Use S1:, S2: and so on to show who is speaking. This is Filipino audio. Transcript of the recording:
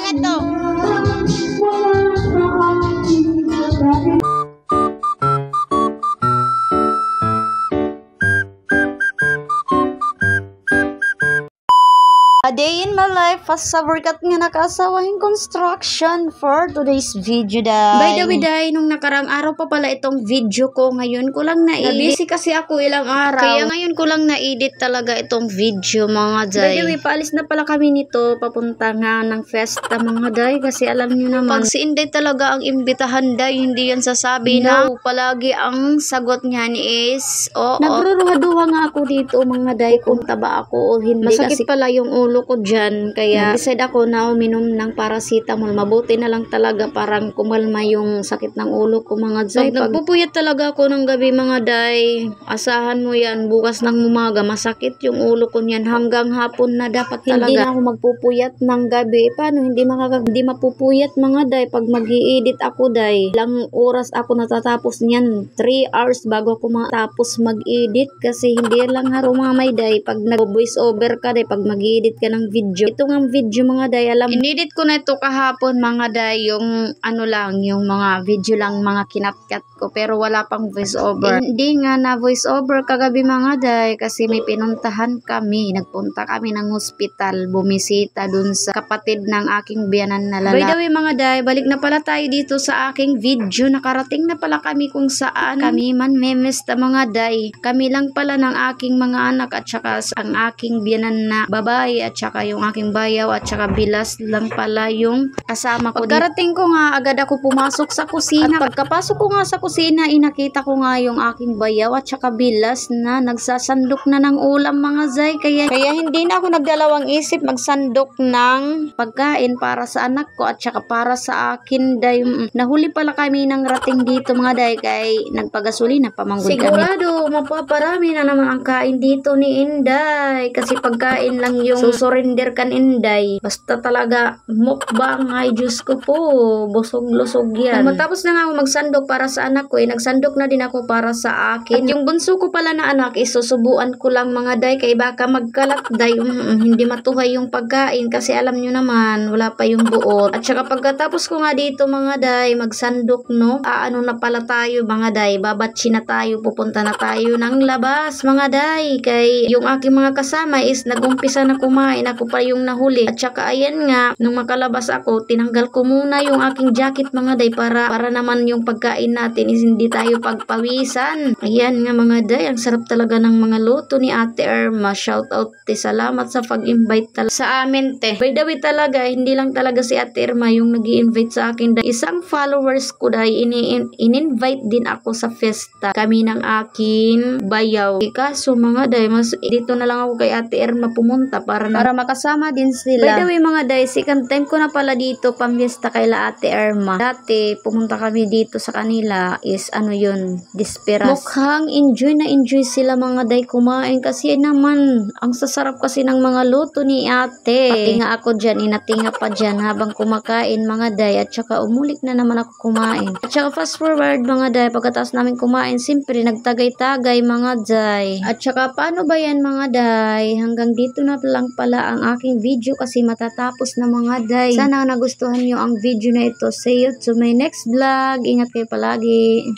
S1: Angat to. A day in my life as sa workout nga nakasawahing construction for today's video, day.
S2: By the way, day, nung nakarang araw pa pala itong video ko, ngayon ko lang na-edit. Busy kasi ako ilang araw. Kaya ngayon ko lang na-edit talaga itong video, mga day. By the way, paalis na pala kami nito, papunta nga ng festa, mga day. Kasi alam niyo naman, pag si Inday talaga ang imbitahan, day, hindi yan sasabi na palagi ang sagot niyan is, oo. Nagruruha-duha nga ako dito, mga day, kung taba ako o hindi. Masakit pala yung ulo ko dyan, kaya decide ako na uminom ng paracetamol. Mabuti na lang talaga, parang kumalma yung sakit ng ulo ko, mga day. Pag nagpupuyat talaga ako ng gabi, mga day, asahan mo yan, bukas ng umaga masakit yung ulo ko niyan hanggang hapon na dapat talaga. Hindi na ako magpupuyat ng gabi. Paano hindi mapupuyat, mga day, pag mag-i-edit ako, day? Ilang oras ako natatapos niyan? 3 hours bago ako matapos mag-edit, kasi hindi lang harumamay, day, pag nag-voice over ka, day, pag mag-edit ka ng video. Ito nga video, mga day, alam, inedit ko na ito kahapon, mga day, yung ano lang, yung mga video lang, mga kinatkat ko, pero wala pang voice over. Hindi nga na voice over kagabi, mga day, kasi may pinuntahan kami. Nagpunta kami ng hospital, bumisita dun sa kapatid ng aking biyanan na lalaki. By the way, mga day, balik na pala tayo dito sa aking video. Nakarating na pala kami kung saan kami man memes, mga day. Kami lang pala ng aking mga anak at saka ang aking biyanan na babae at saka yung aking bayaw at saka bilas lang pala yung kasama ko. Pagkarating ko nga, agad ako pumasok sa kusina. At pagkapasok ko nga sa kusina, inakita ko nga yung aking bayaw at saka bilas na nagsasandok na ng ulam, mga zay. Kaya hindi na ako nagdalawang isip magsandok ng pagkain para sa anak ko at saka para sa akin, day. Nahuli pala kami ng rating dito, mga day, kay nagpagasolina pamanggod kami. Sigurado, mapaparami na naman ang kain dito ni Inday, kasi pagkain lang yung surrender kan Inday. Basta talaga mukbang, ay Diyos ko po, busog-lusog yan. Matapos na nga ako magsandok para sa anak ko, nagsandok na din ako para sa akin. At yung bunso ko pala na anak, isusubuan ko lang, mga day, kay baka magkalat, day, hindi matuhay yung pagkain, kasi alam nyo naman, wala pa yung buot. At saka pagkatapos ko nga dito, mga day, magsandok, no, ano na pala tayo, mga day, babatsi na tayo, pupunta na tayo ng labas, mga day, kay yung aking mga kasama is nagumpisa na kumain, ako pa yung nahuli. At saka ayan nga, nung makalabas ako, tinanggal ko muna yung aking jacket, mga day, para naman yung pagkain natin is hindi tayo pagpawisan. Ayan nga, mga day, ang sarap talaga ng mga luto ni Ate Irma. Shout out, te, salamat sa pag-invite sa amin, te. By the way talaga, hindi lang talaga si Ate Irma yung nag-i-invite sa akin, day. Isang followers ko, day, in-invite din ako sa festa kami ng aking bayaw. Kaso, mga day, mas dito na lang ako kay Ate Irma pumunta para makasama din sila. By the way, mga day, second time ko na pala dito pamiesta kaila Ate Irma. Dati, pumunta kami dito sa kanila is ano yun, Disperas. Mukhang enjoy sila, mga day, kumain, kasi naman ang sasarap kasi ng mga luto ni ate. Pati nga ako dyan, inatinga pa dyan habang kumakain, mga day, at saka umulik na naman ako kumain. At saka fast forward, mga day, pagkatapos namin kumain, simpre nagtagay-tagay, mga day. At saka paano ba yan, mga day? Hanggang dito na lang pala ang aking video kasi matatapos na, mga day. Sana nagustuhan nyo ang video na ito. See you to my next vlog. Ingat kayo palagi.